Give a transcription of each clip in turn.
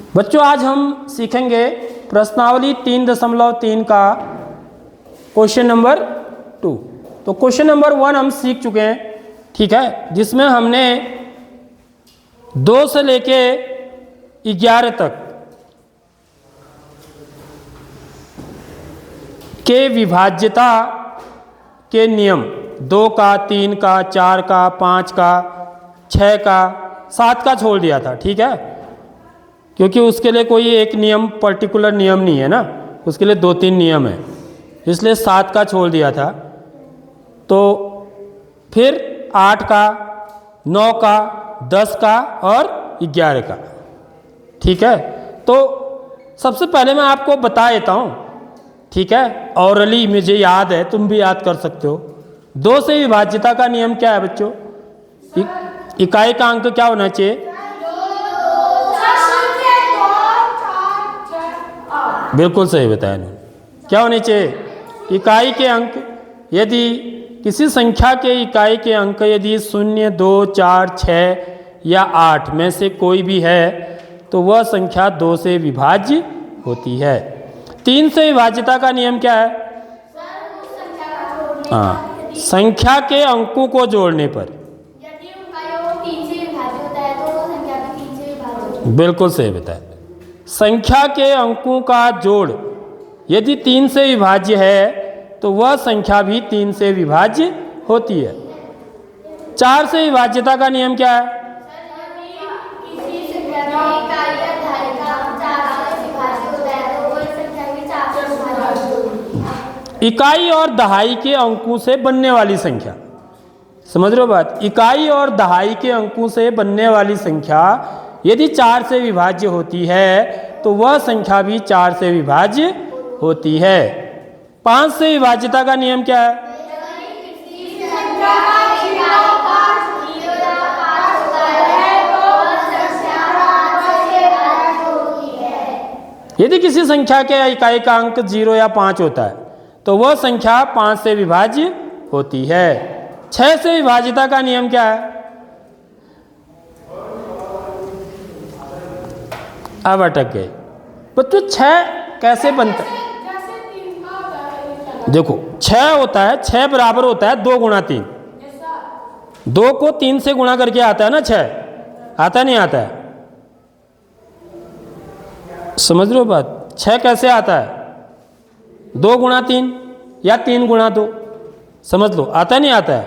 बच्चों आज हम सीखेंगे प्रश्नावली 3.3 का क्वेश्चन नंबर 2। तो क्वेश्चन नंबर 1 हम सीख चुके हैं, ठीक है, जिसमें हमने 2 से लेके 11 तक के विभाज्यता के नियम 2 का, 3 का, 4 का, 5 का, 6 का, 7 का छोड़ दिया था, ठीक है, क्योंकि उसके लिए कोई एक नियम पर्टिकुलर नियम नहीं है ना, उसके लिए 2-3 नियम है, इसलिए 7 का छोड़ दिया था। तो फिर 8 का, 9 का, 10 का और 11 का, ठीक है। तो सबसे पहले मैं आपको बता देता हूँ, ठीक है, औरली मुझे याद है, तुम भी याद कर सकते हो। 2 से विभाज्यता का नियम क्या है बच्चों? इकाई का अंक क्या होना चाहिए? बिल्कुल सही बताया इन्होंने। क्या होने चाहिए? इकाई के अंक। यदि किसी संख्या के इकाई के अंक यदि 0, 2, 4, 6 या 8 में से कोई भी है तो वह संख्या 2 से विभाज्य होती है। 3 से विभाज्यता का नियम क्या है? हाँ, संख्या के अंकों को जोड़ने पर। बिल्कुल सही बताया। संख्या के अंकों का जोड़ यदि 3 से विभाज्य है तो वह संख्या भी 3 से विभाज्य होती है। 4 से विभाज्यता का नियम क्या है? इकाई और दहाई के अंकों से बनने वाली संख्या। समझ रहे हो बात? इकाई और दहाई के अंकों से बनने वाली संख्या यदि 4 से विभाज्य होती है तो वह संख्या भी 4 से विभाज्य होती है। 5 से विभाज्यता का नियम क्या है? यदि किसी संख्या के इकाई का अंक 0 या 5 होता है तो वह संख्या 5 से विभाज्य होती है। 6 से विभाज्यता का नियम क्या है? अब अटक गए बच्चों। 6 कैसे बनता है? देखो 6 होता है, 6 बराबर होता है 2 गुणा 3। 2 को 3 से गुणा करके आता है ना 6, आता नहीं आता है? समझ रहे हो बात? 6 कैसे आता है? 2 गुणा 3 या 3 गुणा 2, समझ लो, आता नहीं आता है?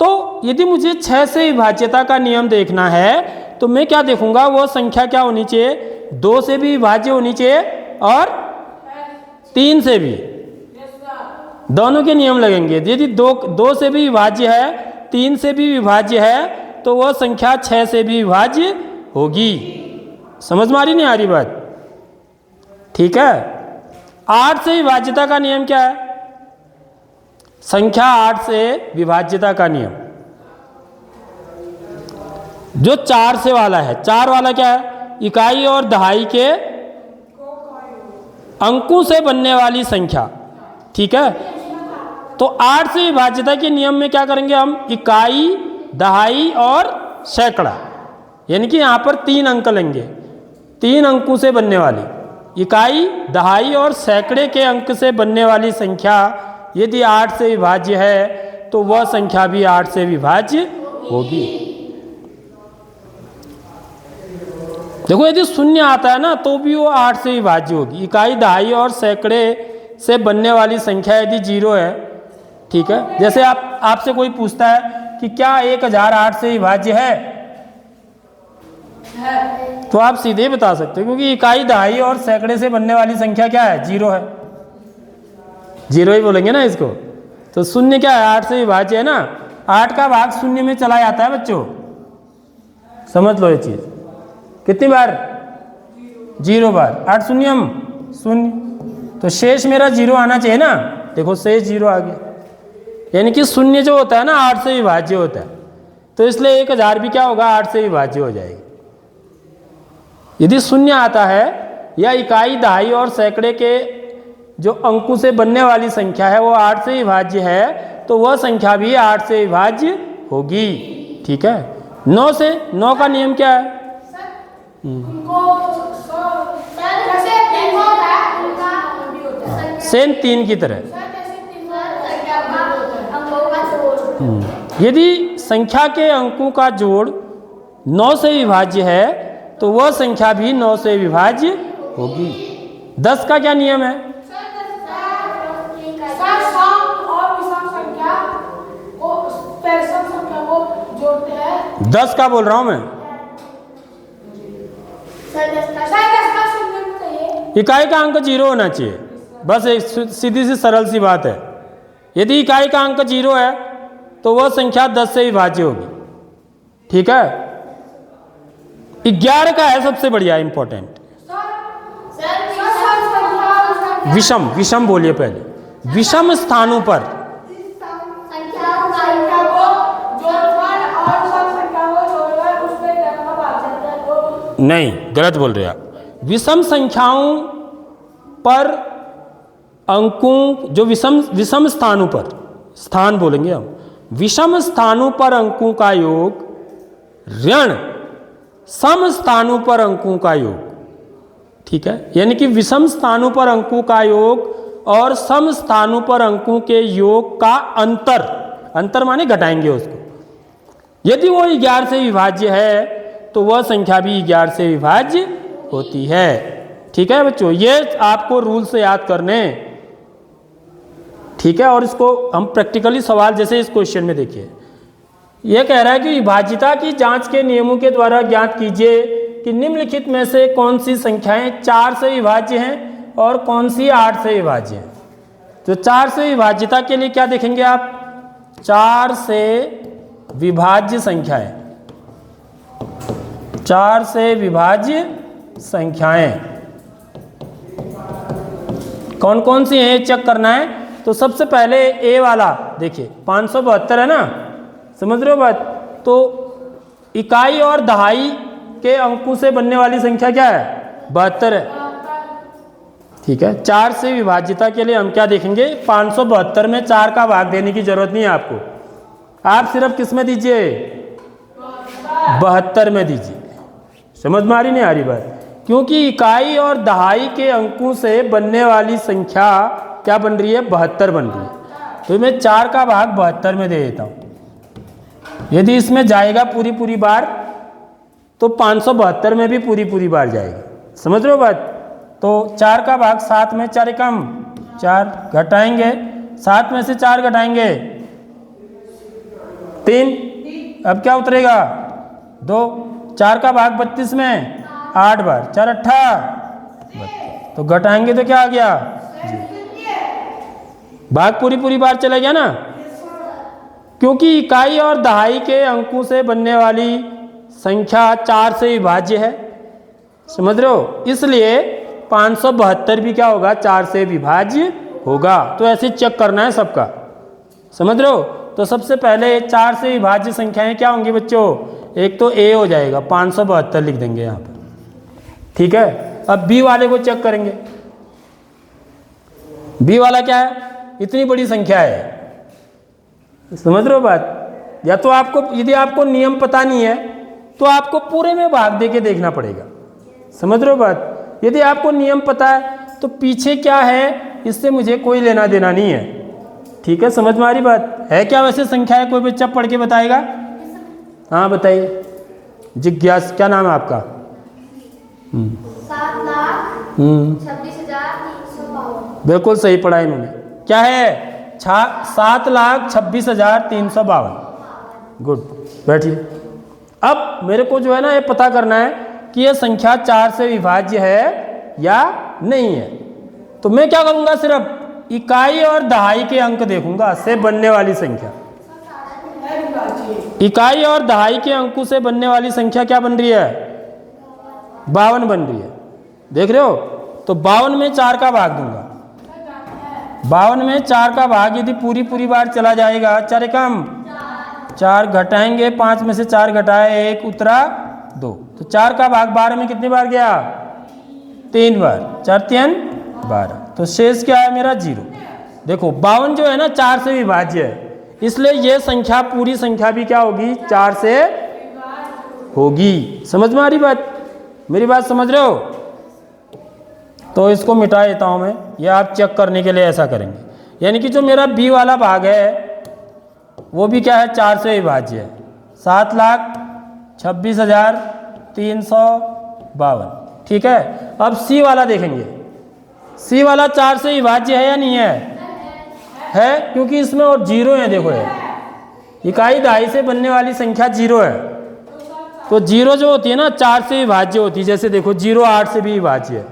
तो यदि मुझे 6 से विभाज्यता का नियम देखना है तो मैं क्या देखूंगा? वो संख्या क्या होनी चाहिए? 2 से भी विभाज्य होनी चाहिए और 3 से भी, दोनों के नियम लगेंगे। यदि 2 से भी विभाज्य है, 3 से भी विभाज्य है तो वह संख्या 6 से भी विभाज्य होगी। समझ में आ रही नहीं आ रही बात? ठीक है। 8 से विभाज्यता का नियम क्या है? संख्या 8 से विभाज्यता का नियम जो 4 से वाला है। 4 वाला क्या है? इकाई और दहाई के अंकों से बनने वाली संख्या, ठीक है। तो 8 से विभाज्यता के नियम में क्या करेंगे हम? इकाई, दहाई और सैकड़ा, यानी कि यहाँ पर 3 अंक लेंगे। 3 अंकों से बनने वाली इकाई, दहाई और सैकड़े के अंक से बनने वाली संख्या यदि 8 से विभाज्य है तो वह संख्या भी 8 से विभाज्य होगी। देखो यदि 0 आता है ना तो भी वो 8 से विभाज्य होगी। इकाई, दहाई और सैकड़े से बनने वाली संख्या यदि 0 है, ठीक है, जैसे आपसे कोई पूछता है कि क्या 1008 से विभाज्य है, तो आप सीधे बता सकते हो, क्योंकि इकाई, दहाई और सैकड़े से बनने वाली संख्या क्या है? 0 है। 0 ही बोलेंगे ना इसको। तो 0 क्या है? 8 से विभाज्य है ना। 8 का भाग 0 में चला जाता है बच्चों, समझ लो ये चीज। कितनी बार? 0 बार। 8 शून्यम 0, तो शेष मेरा 0 आना चाहिए ना। देखो शेष 0 आ गया, यानी कि 0 जो होता है ना 8 से विभाज्य होता है, तो इसलिए 1000 भी क्या होगा? 8 से विभाज्य हो जाएगी। यदि 0 आता है या इकाई, दहाई और सैकड़े के जो अंकों से बनने वाली संख्या है वो 8 से विभाज्य है तो वह संख्या भी 8 से विभाज्य होगी, ठीक है। 9 का नियम क्या है? सेम 3 की तरह। यदि संख्या के अंकों का जोड़ 9 से विभाज्य है तो वह संख्या भी 9 से विभाज्य होगी। 10 का क्या नियम है? 10 का बोल रहा हूं मैं। इकाई का अंक 0 होना चाहिए, बस एक सीधी सी सरल सी बात है। यदि इकाई का अंक 0 है तो वह संख्या 10 से विभाज्य होगी। ठीक है। 11 का है सबसे बढ़िया इंपॉर्टेंट। विषम, विषम बोलिए पहले। विषम स्थानों पर नहीं, गलत बोल रहे आप। विषम संख्याओं पर अंकों, जो विषम स्थानों पर, स्थान बोलेंगे हम, विषम स्थानों पर अंकों का योग ऋण सम स्थानों पर अंकों का योग। ठीक है। यानी कि विषम स्थानों पर अंकों का योग और सम स्थानों पर अंकों के योग का अंतर, अंतर माने घटाएंगे उसको। यदि वो 11 से विभाज्य है तो वह संख्या भी 11 से विभाज्य होती है। ठीक है बच्चों, ये आपको रूल से याद करने। ठीक है। और इसको हम प्रैक्टिकली सवाल जैसे इस क्वेश्चन में देखिए, यह कह रहा है कि विभाज्यता की जांच के नियमों के द्वारा ज्ञात कीजिए कि निम्नलिखित में से कौन सी संख्याएं 4 से विभाज्य हैं और कौन सी 8 से विभाज्य हैं। तो 4 से विभाज्यता के लिए क्या देखेंगे आप? 4 से विभाज्य संख्याएं, 4 से विभाज्य संख्याएं कौन कौन सी हैं चेक करना है। तो सबसे पहले ए वाला देखिए, 572 है ना, समझ रहे हो बात? तो इकाई और दहाई के अंकों से बनने वाली संख्या क्या है? 72 है। ठीक है। 4 से विभाज्यता के लिए हम क्या देखेंगे? 572 में 4 का भाग देने की जरूरत नहीं है आपको, आप सिर्फ किस में दीजिए? 72 में दीजिए। समझ में आ रही नहीं आ रही बात? क्योंकि इकाई और दहाई के अंकों से बनने वाली संख्या क्या बन रही है? 72 बन रही है। तो मैं 4 का भाग 72 में दे देता हूं। यदि इसमें जाएगा पूरी पूरी बार तो 572 में भी पूरी पूरी बार जाएगा। समझ रहे हो बात? तो 4 का भाग 7 में 4 कम 4 घटाएंगे, 7 में से 4 घटाएंगे 3, अब क्या उतरेगा? 2। 4 का भाग 32 में 8 बार, 4 8, तो घटाएंगे तो क्या आ गया? भाग पूरी पूरी बार चला गया ना। क्योंकि इकाई और दहाई के अंकों से बनने वाली संख्या 4 से विभाज्य है। समझ रहे हो? इसलिए 572 भी क्या होगा? 4 से विभाज्य होगा। तो ऐसे चेक करना है सबका। समझ रहे हो? तो सबसे पहले 4 से विभाज्य संख्याएं क्या होंगी बच्चों? एक तो ए हो जाएगा, 572 लिख देंगे यहाँ पर। ठीक है। अब बी वाले को चेक करेंगे। बी वाला क्या है? इतनी बड़ी संख्या है। समझ रहे हो बात? या तो आपको, यदि आपको नियम पता नहीं है तो आपको पूरे में भाग दे के देखना पड़ेगा। समझ रहे हो बात? यदि आपको नियम पता है तो पीछे क्या है इससे मुझे कोई लेना देना नहीं है। ठीक है। समझ में आ रही बात? है क्या वैसे संख्या है? कोई बच्चा पढ़ के बताएगा? हाँ बताइए। जिज्ञास, क्या नाम है आपका? 7,26,352। बिल्कुल सही पढ़ा इन्होंने। क्या है? 7,26,352। गुड, बैठिए। अब मेरे को जो है ना ये पता करना है कि ये संख्या 4 से विभाज्य है या नहीं है। तो मैं क्या करूंगा? सिर्फ इकाई और दहाई के अंक देखूंगा से बनने वाली संख्या। इकाई और दहाई के अंकों से बनने वाली संख्या क्या बन रही है? 52 बन रही है। देख रहे हो? तो 52 में 4 का भाग दूंगा। 52 में 4 का भाग यदि पूरी पूरी बार चला जाएगा, 4 कम 4 घटाएंगे, 5 में से 4 घटाए 1 उतरा 2, तो 4 का भाग 12 में कितनी बार गया? 3 बार। 4 3 12, तो शेष क्या है मेरा? 0। देखो 52 जो है ना 4 से विभाज्य है, इसलिए ये संख्या पूरी संख्या भी क्या होगी? 4 से होगी। समझ में आ रही बात? मेरी बात समझ रहे हो? तो इसको मिटा देता हूँ मैं, या आप चेक करने के लिए ऐसा करेंगे। यानी कि जो मेरा बी वाला भाग है वो भी क्या है, 4 से विभाज्य है, 7,26,352। ठीक है। अब सी वाला देखेंगे, सी वाला 4 से विभाज्य है या नहीं है? है, क्योंकि इसमें और जीरो है। देखो ये इकाई दहाई से बनने वाली संख्या जीरो है, तो जीरो जो होती है ना 4 से विभाज्य होती है। जैसे देखो 0 8 से भी विभाज्य है,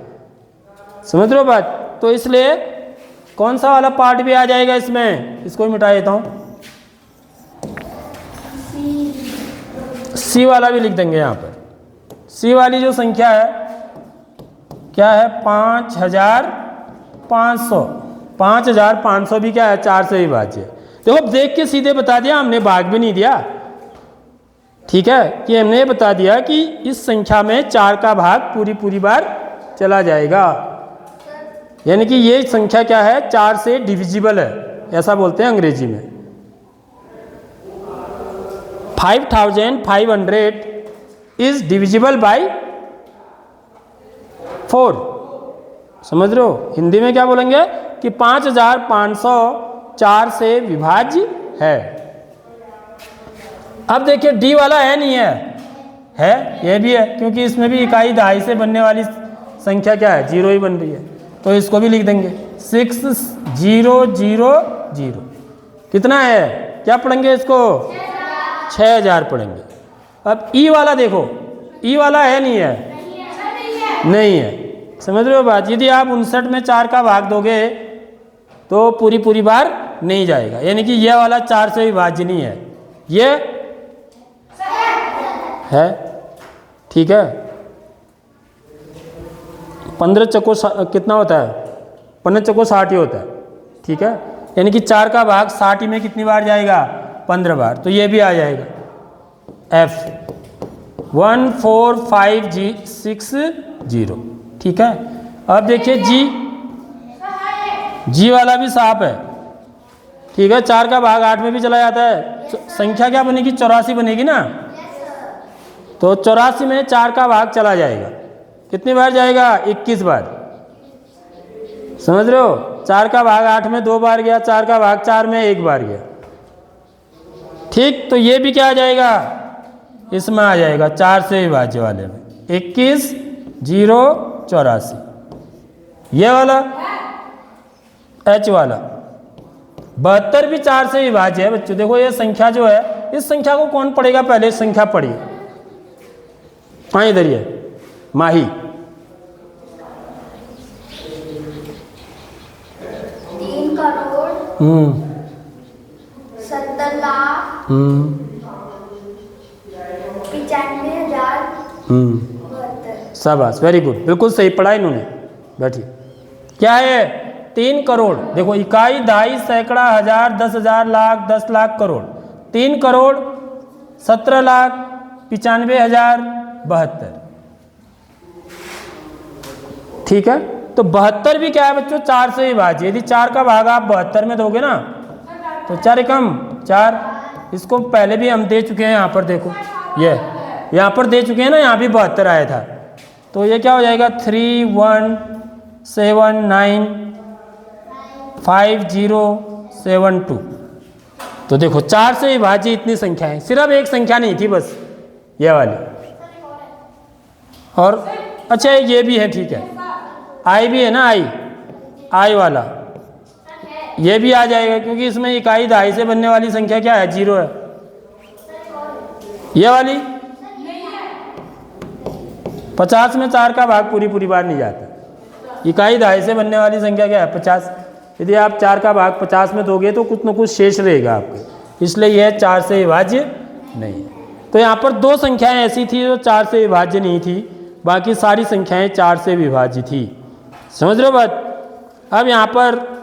समझ रहे हो बात? तो इसलिए कौन सा वाला पार्ट भी आ जाएगा इसमें, इसको ही मिटा देता हूं, सी वाला भी लिख देंगे यहाँ पर। सी वाली जो संख्या है क्या है, 5,500। 5,500 भी क्या है, 4 से विभाज्य। देखो देख के सीधे बता दिया हमने, भाग भी नहीं दिया। ठीक है, कि हमने बता दिया कि इस संख्या में 4 का भाग पूरी बार चला जाएगा। यानी कि ये संख्या क्या है, 4 से डिविजिबल है, ऐसा बोलते हैं अंग्रेजी में। 5,500 इज डिविजिबल बाय 4। समझ रहे हो? हिंदी में क्या बोलेंगे कि 5,500 4 से विभाज्य है। अब देखिए डी वाला है नहीं है, है, ये भी है, क्योंकि इसमें भी इकाई दहाई से बनने वाली संख्या क्या है, 0 ही बन रही है। तो इसको भी लिख देंगे 6,000। कितना है, क्या पढ़ेंगे इसको, 6,000 पढ़ेंगे। अब ई वाला देखो, ई वाला है नहीं है, नहीं है। समझ रहे हो बात? यदि आप 59 में 4 का भाग दोगे तो पूरी बार नहीं जाएगा। यानी कि यह वाला 4 से विभाज्य नहीं है, ये है। ठीक है, 15 चक्को कितना होता है, 15 चक्को 60 ही होता है। ठीक है, यानी कि 4 का भाग 60 में कितनी बार जाएगा, 15 बार। तो ये भी आ जाएगा F 14560। ठीक है। अब देखिए जी वाला भी साफ है। ठीक है, 4 का भाग 8 में भी चला जाता है। संख्या क्या बनेगी, 84 बनेगी ना। तो 84 में 4 का भाग चला जाएगा, कितनी बार जाएगा, 21 बार। समझ रहे हो? 4 का भाग 8 में 2 बार गया, 4 का भाग 4 में 1 बार गया। ठीक, तो ये भी क्या आ जाएगा, इसमें आ जाएगा 4 से विभाज्य वाले में, 21 0 84। ये वाला H वाला 72 भी 4 से विभाज्य है बच्चों। देखो ये संख्या जो है, इस संख्या को कौन पढ़ेगा, पहले संख्या पढ़िए। हाँ इधर ही है, माही। 3 करोड़ 70 लाख 95,072। शाबाश, वेरी गुड, बिल्कुल सही पढ़ा इन्होंने। बैठिए। क्या है, 3 करोड़। देखो इकाई दहाई सैकड़ा हजार 10,000 लाख 10 लाख करोड़। 3 करोड़ 17,95,072। ठीक है, तो 72 भी क्या है बच्चों, 4 से विभाज्य। यदि 4 का भाग आप 72 में दोगे ना तो 4 एकम 4। इसको पहले भी हम दे चुके हैं, यहाँ पर देखो, ये यहाँ पर दे चुके हैं ना, यहाँ भी 72 आया था। तो ये क्या हो जाएगा, 31795072। तो देखो 4 से विभाज्य इतनी संख्या है, सिर्फ एक संख्या नहीं थी बस, ये वाली। और अच्छा ये भी है, ठीक है, आई भी है ना, आई वाला ये भी आ जाएगा, क्योंकि इसमें इकाई दहाई से बनने वाली संख्या क्या है, 0 है। ये वाली 50 में 4 का भाग पूरी बार नहीं जाता। इकाई दहाई से बनने वाली संख्या क्या है, 50। यदि आप 4 का भाग 50 में दोगे तो कुछ न कुछ शेष रहेगा आपके, इसलिए यह 4 से विभाज्य नहीं है। तो यहाँ पर 2 संख्याएं ऐसी थी जो 4 से विभाज्य नहीं थी, बाकी सारी संख्याएं 4 से विभाज्य थी। समझ रहे हो बात? अब यहाँ पर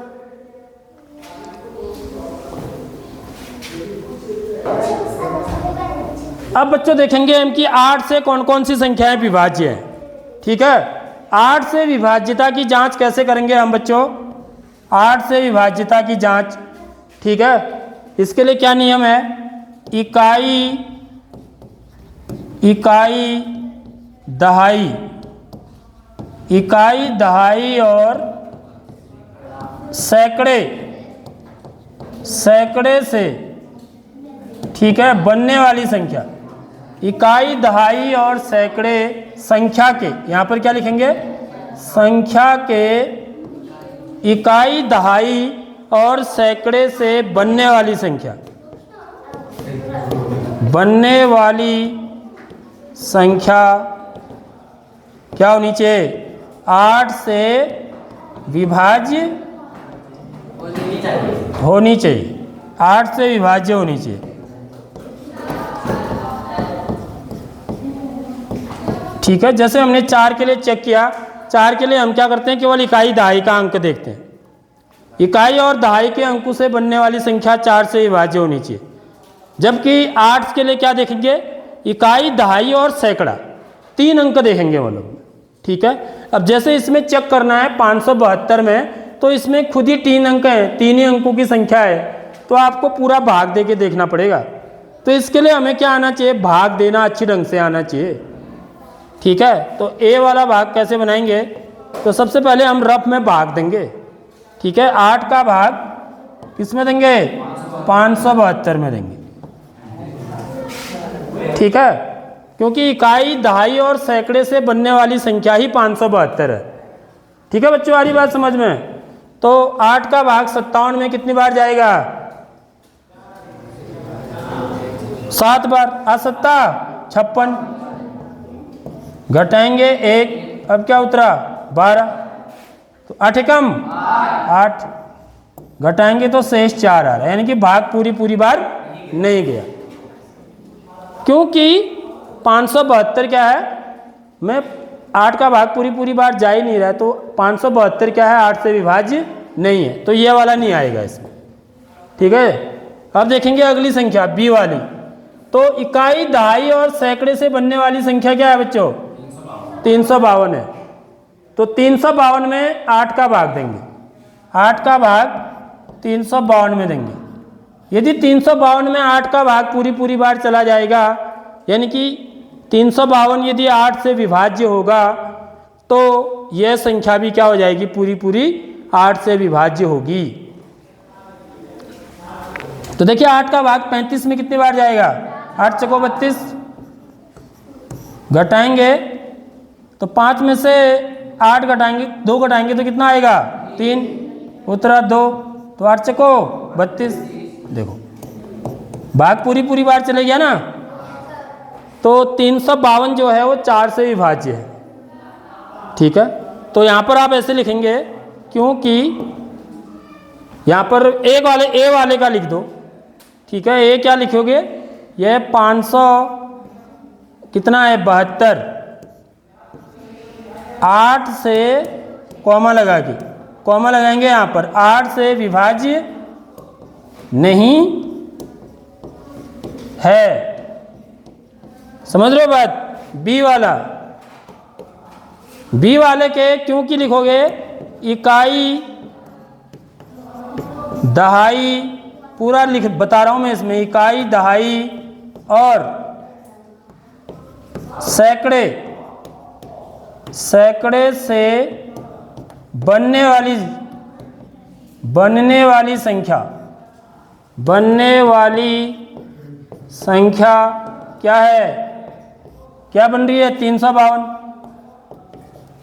अब बच्चों देखेंगे हम कि 8 से कौन कौन सी संख्याएं विभाज्य हैं। ठीक है, 8 से विभाज्यता की जांच कैसे करेंगे हम बच्चों, 8 से विभाज्यता की जांच। ठीक है, इसके लिए क्या नियम है, इकाई दहाई इकाई, दहाई और सैकड़े से, ठीक है, बनने वाली संख्या। इकाई, दहाई और सैकड़े संख्या के, यहां पर क्या लिखेंगे, संख्या के इकाई, दहाई और सैकड़े से बनने वाली संख्या, बनने वाली संख्या क्या होनी चाहिए, 8 से विभाज्य होनी चाहिए, 8 से विभाज्य होनी चाहिए। ठीक है, जैसे हमने 4 के लिए चेक किया, 4 के लिए हम क्या करते हैं, केवल इकाई, दहाई का अंक देखते हैं। इकाई और दहाई के अंकों से बनने वाली संख्या 4 से विभाज्य होनी चाहिए। जबकि 8 के लिए क्या देखेंगे, इकाई, दहाई और सैकड़ा, 3 अंक देखेंगे वो लोग। ठीक है, अब जैसे इसमें चेक करना है 572 में, तो इसमें खुद ही 3 अंक हैं, 3 ही अंकों की संख्या है, तो आपको पूरा भाग दे के देखना पड़ेगा। तो इसके लिए हमें क्या आना चाहिए, भाग देना अच्छी ढंग से आना चाहिए। ठीक है, तो ए वाला भाग कैसे बनाएंगे, तो सबसे पहले हम रफ में भाग देंगे। ठीक है, 8 का भाग किस में देंगे, 572 में देंगे। ठीक है, क्योंकि इकाई, दहाई और सैकड़े से बनने वाली संख्या ही 572 है। ठीक है बच्चों, आ रही बात समझ में। तो 8 का भाग 57 में कितनी बार जाएगा, 7 बार। 7 56, घटाएंगे 1, अब क्या उतरा 12, तो 8 कम 8, घटाएंगे तो शेष 4 आ रहा है, यानी कि भाग पूरी बार नहीं गया। क्योंकि 572 क्या है, मैं 8 का भाग पूरी बार जा ही नहीं रहा है, तो 572 क्या है, 8 से विभाज्य नहीं है, तो ये वाला नहीं आएगा इसमें। ठीक है, अब देखेंगे अगली संख्या बी वाली। तो इकाई, दहाई और सैकड़े से बनने वाली संख्या क्या है बच्चों, 352 है। तो 352 में 8 का भाग देंगे, 8 का भाग 352 में देंगे। यदि 352 में 8 का भाग पूरी बार चला जाएगा, यानी कि 352 यदि 8 से विभाज्य होगा, तो यह संख्या भी क्या हो जाएगी, पूरी 8 से विभाज्य होगी। तो देखिए 8 का भाग 35 में कितनी बार जाएगा, 8 चौको 32, घटाएंगे तो 5 में से 8 घटाएंगे, 2 घटाएंगे तो कितना आएगा, 3, उतरा 2, तो 8 चौको 32। देखो भाग पूरी बार चले गया ना, तो 352 जो है वो 4 से विभाज्य है। ठीक है, तो यहाँ पर आप ऐसे लिखेंगे, क्योंकि यहाँ पर ए वाले का लिख दो। ठीक है, ए क्या लिखोगे, यह 500 कितना है, 72, 8 से कॉमा लगाएंगे यहाँ पर, 8 से विभाज्य नहीं है। समझ रहे हो बात। बी वाले के क्योंकि लिखोगे, इकाई, दहाई, पूरा बता रहा हूं मैं इसमें, इकाई, दहाई और सैकड़े से बनने वाली संख्या क्या है, क्या बन रही है, 352।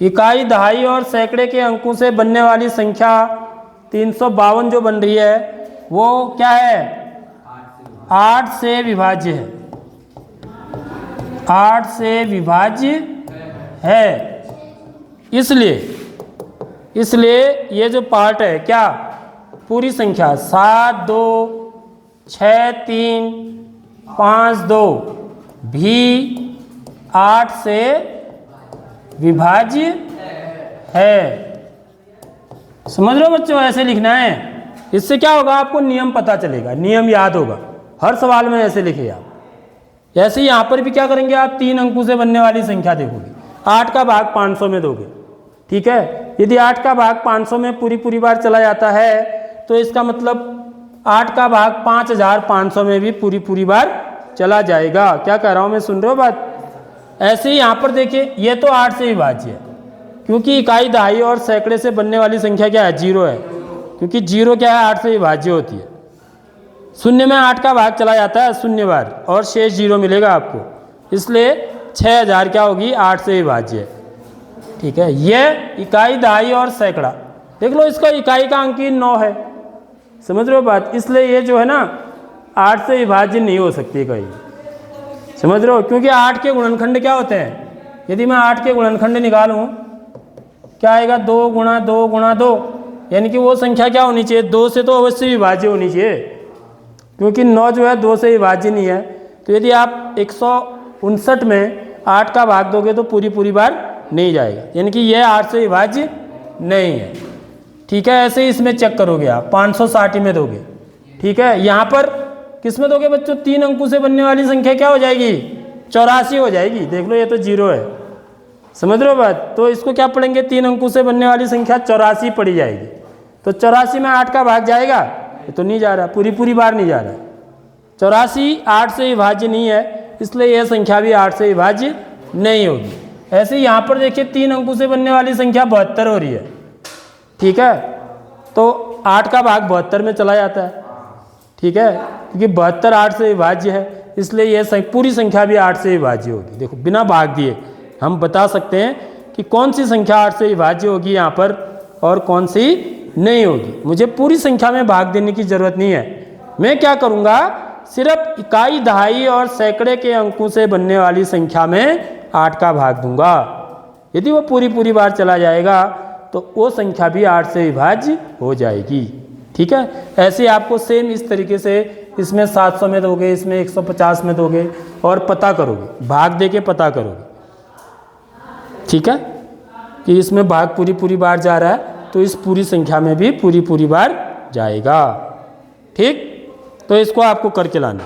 इकाई, दहाई और सैकड़े के अंकों से बनने वाली संख्या 352 जो बन रही है, वो क्या है, 8 से विभाज्य है, 8 से विभाज्य है। इसलिए ये जो पार्ट है, क्या, पूरी संख्या 7, 2, 6, 3, 5, 2 भी 8 से विभाज्य है। समझ रहे हो बच्चों, ऐसे लिखना है। इससे क्या होगा, आपको नियम पता चलेगा, नियम याद होगा, हर सवाल में ऐसे लिखे आप। ऐसे ही यहाँ पर भी क्या करेंगे, आप 3 अंकों से बनने वाली संख्या देखोगे, 8 का भाग 500 में दोगे। ठीक है, यदि 8 का भाग 500 में पूरी बार चला जाता है, तो इसका मतलब 8 का भाग 5500 में भी पूरी बार चला जाएगा। क्या कह रहा हूँ मैं, सुन रहे हो बात। ऐसे ही यहाँ पर देखिए, ये तो 8 से विभाज्य है, क्योंकि इकाई, दहाई और सैकड़े से बनने वाली संख्या क्या है? 0 है, क्योंकि 0 क्या है? 8 से विभाज्य होती है। शून्य में 8 का भाग चला जाता है 0 बार और शेष 0 मिलेगा आपको, इसलिए 6000 क्या होगी? 8 से विभाज्य है। ठीक है, ये इकाई, दहाई और सैकड़ा। देख लो, इसका इकाई का अंक ही 9 है, समझ रहे हो बात? इसलिए ये जो है ना 8 से विभाज्य नहीं हो सकती इकाई, समझ रहे हो? क्योंकि 8 के गुणनखंड क्या होते हैं? यदि मैं 8 के गुणनखंड निकालूं, क्या आएगा? 2 गुणा 2 गुणा 2, यानी कि वो संख्या क्या होनी चाहिए? 2 से तो अवश्य विभाज्य होनी चाहिए, क्योंकि 9 जो है 2 से विभाज्य नहीं है। तो यदि आप 159 में 8 का भाग दोगे तो पूरी बार नहीं जाएगा, यानी कि यह 8 से विभाज्य नहीं है। ठीक है, ऐसे ही इसमें चेक करोगे आप, 560 में दोगे। ठीक है, यहाँ पर किस में दोगे बच्चों? 3 अंकों से बनने वाली संख्या क्या हो जाएगी? 84 हो जाएगी। देख लो, ये तो 0 है, समझ रहे हो बात? तो इसको क्या पढ़ेंगे? 3 अंकों से बनने वाली संख्या 84 पढ़ी जाएगी। तो 84 में 8 का भाग जाएगा? ये तो नहीं जा रहा, पूरी बार नहीं जा रहा। 84 8 से विभाज्य नहीं है, इसलिए यह संख्या भी 8 से विभाज्य नहीं होगी। ऐसे ही यहाँ पर देखिए 3 अंकों से बनने वाली संख्या 72 हो रही है। ठीक है, तो 8 का भाग 72 में चला जाता है। ठीक है, क्योंकि 72 8 से विभाज्य है, इसलिए यह पूरी संख्या भी 8 से विभाज्य होगी। देखो, बिना भाग दिए हम बता सकते हैं कि कौन सी संख्या 8 से विभाज्य होगी यहाँ पर और कौन सी नहीं होगी। मुझे पूरी संख्या में भाग देने की जरूरत नहीं है। मैं क्या करूँगा? सिर्फ इकाई, दहाई और सैकड़े के अंकों से बनने वाली संख्या में 8 का भाग दूंगा। यदि वो पूरी बार चला जाएगा तो वो संख्या भी 8 से विभाज्य हो जाएगी। ठीक है, ऐसे आपको सेम इस तरीके से इसमें 700 में दोगे, इसमें 150 में दोगे और पता करोगे, भाग दे के पता करोगे। ठीक है, कि इसमें भाग पूरी बार जा रहा है तो इस पूरी संख्या में भी पूरी बार जाएगा। ठीक, तो इसको आपको करके लाना।